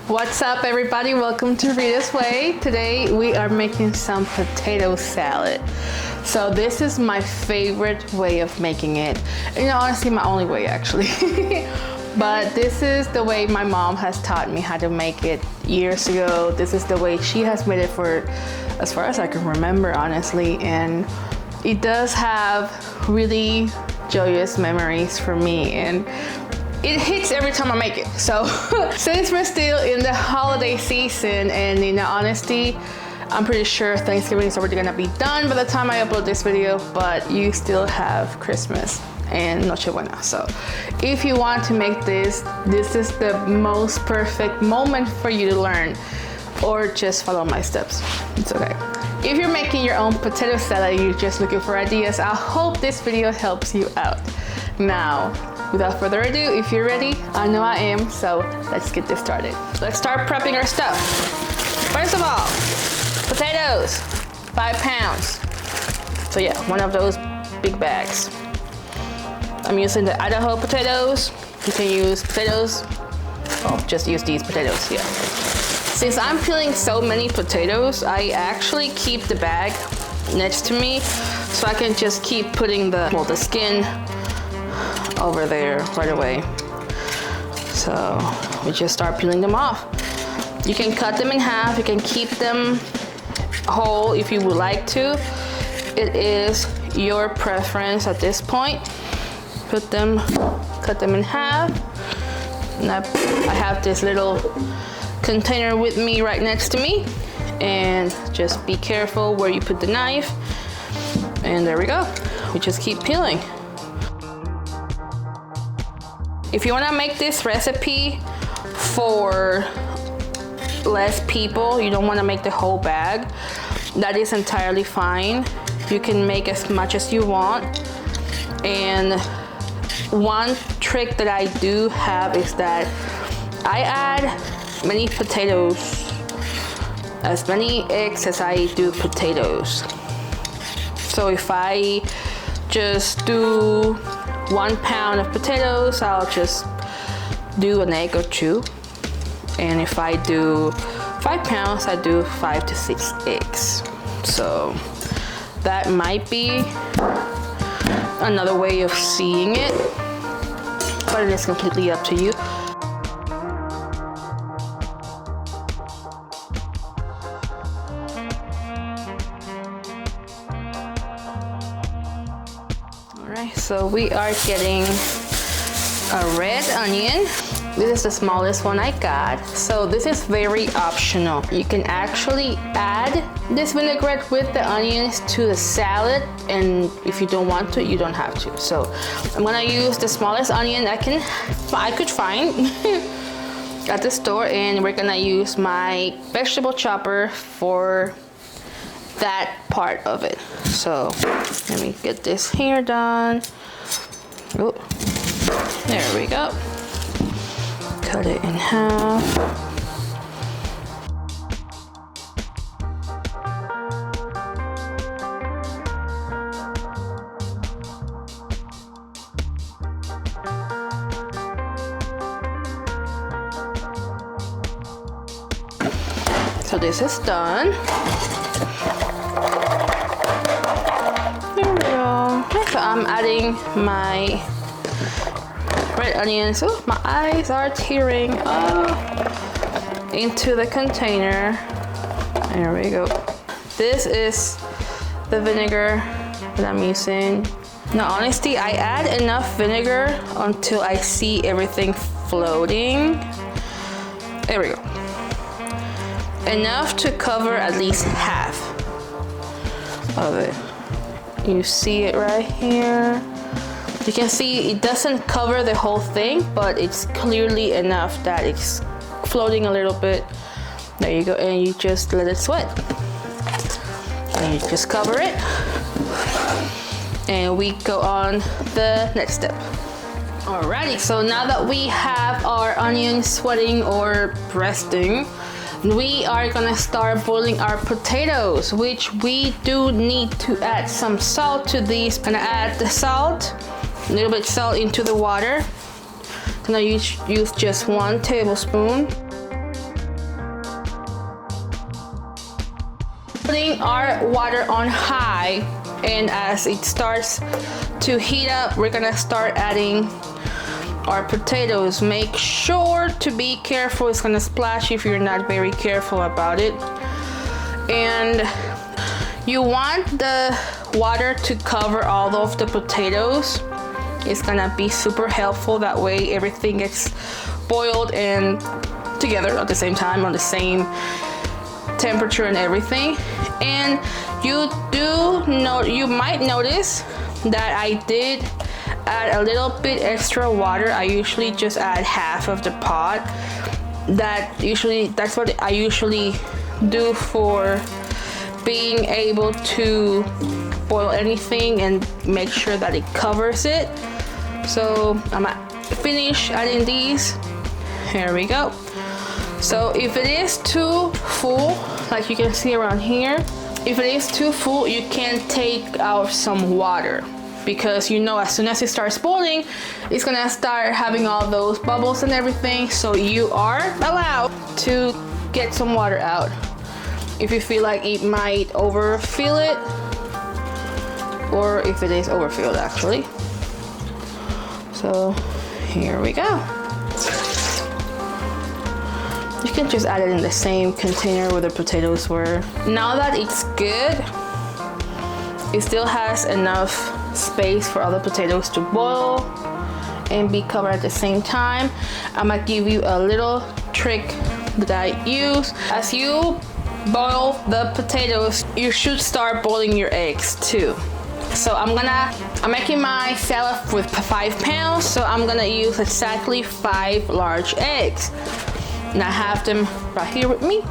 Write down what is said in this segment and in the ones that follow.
What's up, everybody? Welcome to Rita's Way. Today we are making some potato salad. So this is my favorite way of making it. And honestly, my only way actually. But this is the way my mom has taught me how to make it years ago. This is the way she has made it for as far as I can remember, honestly. And it does have really joyous memories for me. And it hits every time I make it. So since we're still in the holiday season, and in honesty, I'm pretty sure Thanksgiving is already gonna be done by the time I upload this video, but you still have Christmas and Noche Buena. So if you want to make this is the most perfect moment for you to learn, or just follow my steps. It's okay. If you're making your own potato salad, you're just looking for ideas, I hope this video helps you out. Now, without further ado, if you're ready, I know I am, so let's get this started. Let's start prepping our stuff. First of all, potatoes, 5 pounds. So yeah, one of those big bags. I'm using the Idaho potatoes. You can use potatoes, well, just use these potatoes, yeah. Since I'm peeling so many potatoes, I actually keep the bag next to me so I can just keep putting the skin over there right away. So we just start peeling them off. You can cut them in half, you can keep them whole if you would like to. It is your preference at this point. Cut them in half. And I have this little container with me right next to me, and just be careful where you put the knife. And there we go. We just keep peeling. If you want to make this recipe for less people, you don't want to make the whole bag, that is entirely fine. You can make as much as you want. And one trick that I do have is that I add many potatoes, as many eggs as I do potatoes. So if I just do 1 pound of potatoes, I'll just do an egg or 2. And if I do 5 pounds, I do 5 to 6 eggs. So that might be another way of seeing it, but it is completely up to you. Alright, so we are getting a red onion. This is the smallest one I got. So this is very optional. You can actually add this vinaigrette with the onions to the salad, and if you don't want to, you don't have to. So I'm gonna use the smallest onion I could find at the store, and we're gonna use my vegetable chopper for that part of it. So let me get this here done. Oh, there we go. Cut it in half. So this is done. There we go. So I'm adding my red onions. Oh, my eyes are tearing. Into the container. There we go. This is the vinegar that I'm using. Now, honestly, I add enough vinegar until I see everything floating. There we go. Enough to cover at least half of it. You see it right here. You can see it doesn't cover the whole thing, but it's clearly enough that it's floating a little bit. There you go, and you just let it sweat. And you just cover it. And we go on the next step. Alrighty, so now that we have our onions sweating or resting, we are gonna start boiling our potatoes, which we do need to add some salt to these. I'm gonna add the salt, a little bit of salt into the water. I'm gonna use just 1 tablespoon. putting our water on high, and as it starts to heat up, we're gonna start adding our potatoes. Make sure to be careful, it's gonna splash if you're not very careful about it. And you want the water to cover all of the potatoes. It's gonna be super helpful, that way everything gets boiled and together at the same time, on the same temperature and everything. And you might notice that I did add a little bit extra water. I usually just add half of the pot. That's what I usually do for being able to boil anything and make sure that it covers it. So I'm gonna finish adding these. Here we go. So if it is too full, like you can see around here, if it is too full, you can take out some water, because you know as soon as it starts boiling, it's gonna start having all those bubbles and everything. So you are allowed to get some water out if you feel like it might overfill it, or if it is overfilled actually. So here we go. You can just add it in the same container where the potatoes were. Now that it's good, it still has enough space for all the potatoes to boil and be covered at the same time. I'm gonna give you a little trick that I use. As you boil the potatoes, you should start boiling your eggs too. So I'm making my salad with 5 pounds, so I'm gonna use exactly 5 large eggs. And I have them right here with me.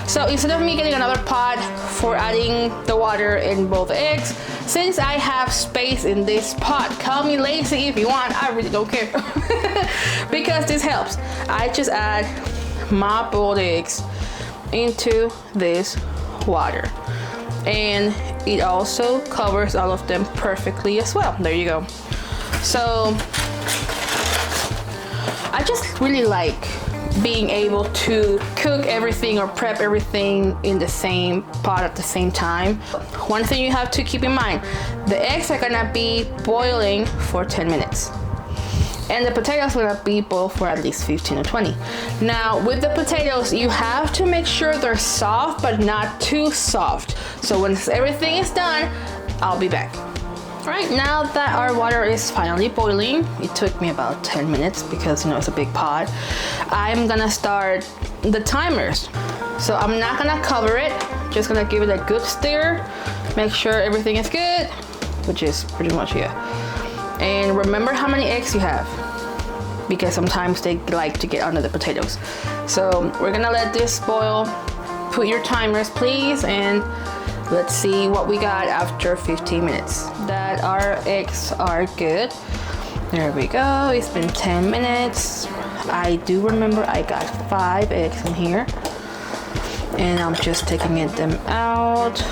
So instead of me getting another pot for adding the water in both eggs, since I have space in this pot, call me lazy if you want, I really don't care. Because this helps. I just add my boiled eggs into this water. And it also covers all of them perfectly as well. There you go. So I just really like being able to cook everything or prep everything in the same pot at the same time. One thing you have to keep in mind, the eggs are gonna be boiling for 10 minutes. And the potatoes are gonna be boiled for at least 15 or 20. Now with the potatoes, you have to make sure they're soft, but not too soft. So once everything is done, I'll be back. Right, now that our water is finally boiling, it took me about 10 minutes because it's a big pot. I'm gonna start the timers. So I'm not gonna cover it, just gonna give it a good stir, make sure everything is good, which is pretty much here. And remember how many eggs you have, because sometimes they like to get under the potatoes. So we're gonna let this boil. Put your timers please, and let's see what we got after 15 minutes. That our eggs are good. There we go, it's been 10 minutes. I do remember I got 5 eggs in here. And I'm just taking them out.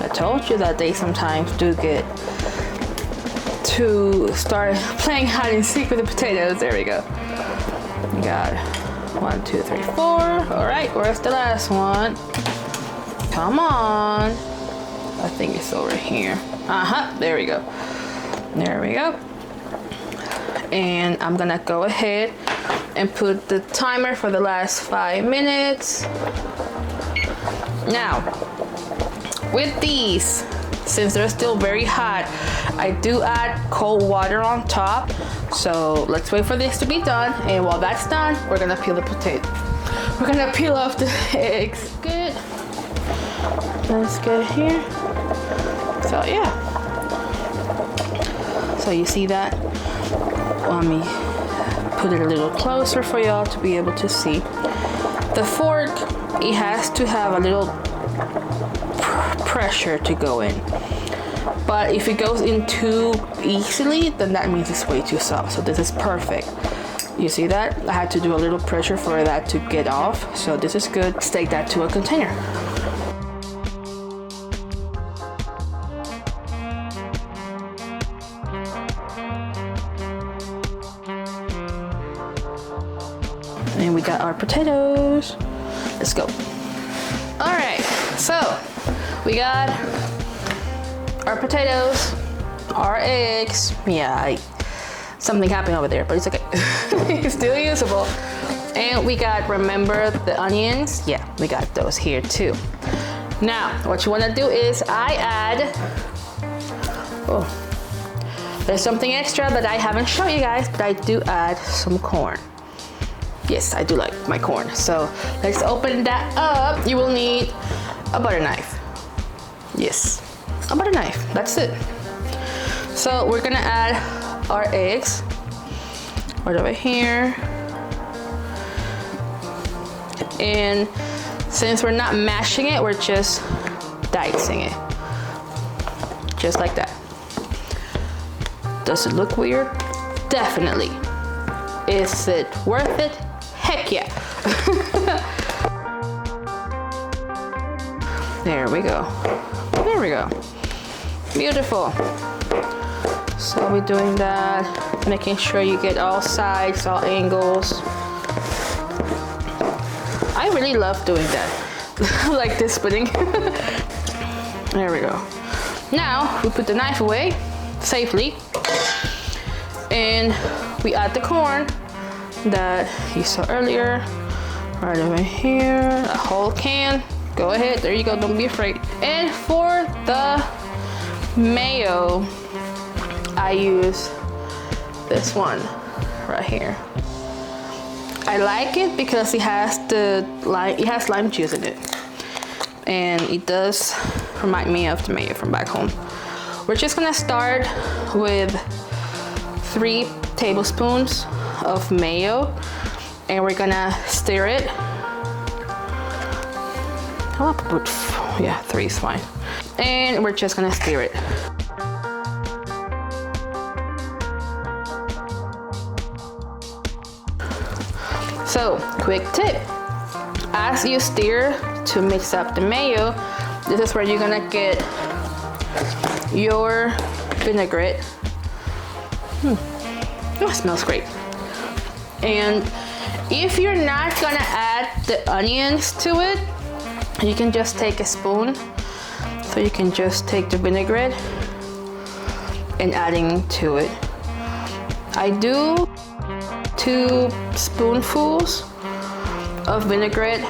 I told you that they sometimes do get to start playing hide and seek with the potatoes. There we go. We got 1, 2, 3, 4. All right, where's the last one? Come on. I think it's over here. There we go. There we go. And I'm gonna go ahead and put the timer for the last 5 minutes. Now, with these, since they're still very hot, I do add cold water on top. So let's wait for this to be done. And while that's done, we're gonna peel the potato. We're gonna peel off the eggs. Good. Let's get here. So yeah. So you see that? Let me put it a little closer for y'all to be able to see. The fork, it has to have a little pressure to go in. But if it goes in too easily, then that means it's way too soft. So this is perfect. You see that? I had to do a little pressure for that to get off. So this is good. Let's take that to a container. And we got our potatoes. Let's go. All right, so we got our potatoes, our eggs. Yeah, something happened over there, but it's okay. It's still usable. And we got, remember the onions? Yeah, we got those here too. Now, what you wanna do is I add, oh, there's something extra that I haven't shown you guys, but I do add some corn. Yes, I do like my corn. So let's open that up. You will need a butter knife. Yes, a butter knife, that's it. So we're gonna add our eggs right over here. And since we're not mashing it, we're just dicing it. Just like that. Does it look weird? Definitely. Is it worth it? Heck yeah. There we go. There we go. Beautiful. So we're doing that, making sure you get all sides, all angles. I really love doing that. Like this pudding. There we go. Now we put the knife away safely, and we add the corn that you saw earlier, right over here, a whole can. Go ahead, there you go, don't be afraid. And for the mayo, I use this one right here. I like it because it has lime juice in it, and it does remind me of the mayo from back home. We're just gonna start with 3 tablespoons of mayo, and we're gonna stir it. I'll put, yeah, 3 is fine. And we're just gonna stir it. So, quick tip, as you stir to mix up the mayo, this is where you're gonna get your vinaigrette. Oh, it smells great. And if you're not gonna add the onions to it, you can just take a spoon. So you can just take the vinaigrette and adding to it. I do 2 spoonfuls of vinaigrette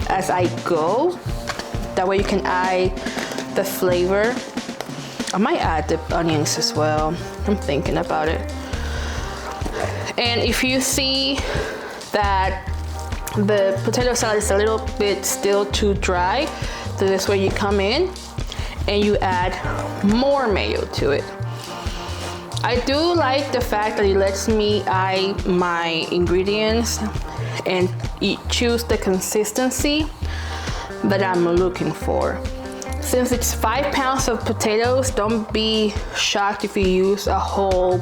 as I go. That way you can add the flavor. I might add the onions as well. I'm thinking about it. And if you see that the potato salad is a little bit still too dry, so this way you come in and you add more mayo to it. I do like the fact that it lets me eye my ingredients and choose the consistency that I'm looking for. Since it's 5 pounds of potatoes, don't be shocked if you use a whole,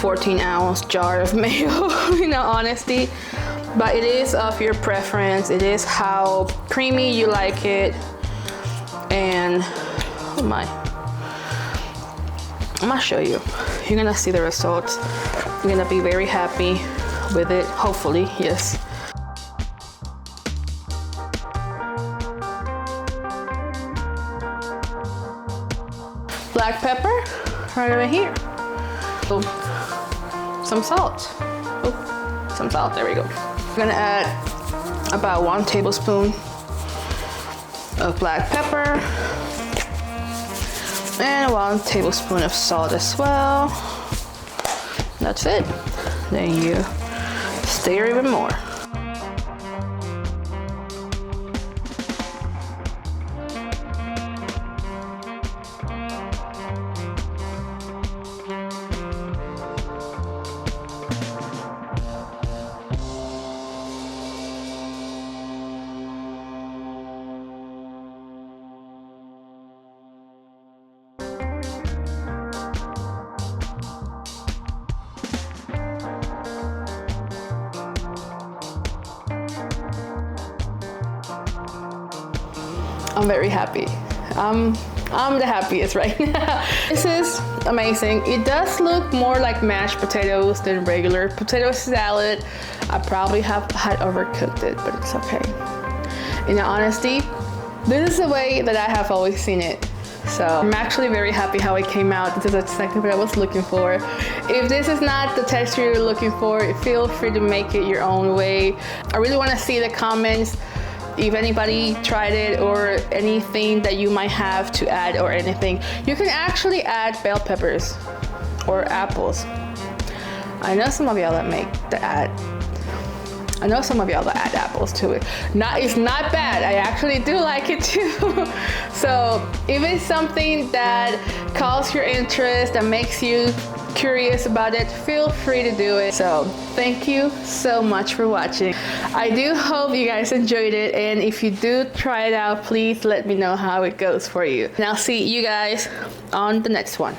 14-ounce jar of mayo, honesty. But it is of your preference. It is how creamy you like it. And, oh my. I'm gonna show you. You're gonna see the results. You're gonna be very happy with it, hopefully, yes. Black pepper, right over here. Oh, some salt. Oh, some salt, there we go. I'm gonna add about 1 tablespoon of black pepper and 1 tablespoon of salt as well. That's it. Then you stir even more. I'm very happy. I'm the happiest right now. This is amazing. It does look more like mashed potatoes than regular potato salad. I probably had overcooked it, but it's okay. In all honesty, this is the way that I have always seen it. So I'm actually very happy how it came out. This is exactly what I was looking for. If this is not the texture you're looking for, feel free to make it your own way. I really want to see the comments if anybody tried it or anything that you might have to add or anything. You can actually add bell peppers or apples. I know some of y'all that add apples to it. It's not bad. I actually do like it too. So if it's something that calls your interest, that makes you curious about it, feel free to do it. So thank you so much for watching. I do hope you guys enjoyed it, and if you do try it out, please let me know how it goes for you. And I'll see you guys on the next one.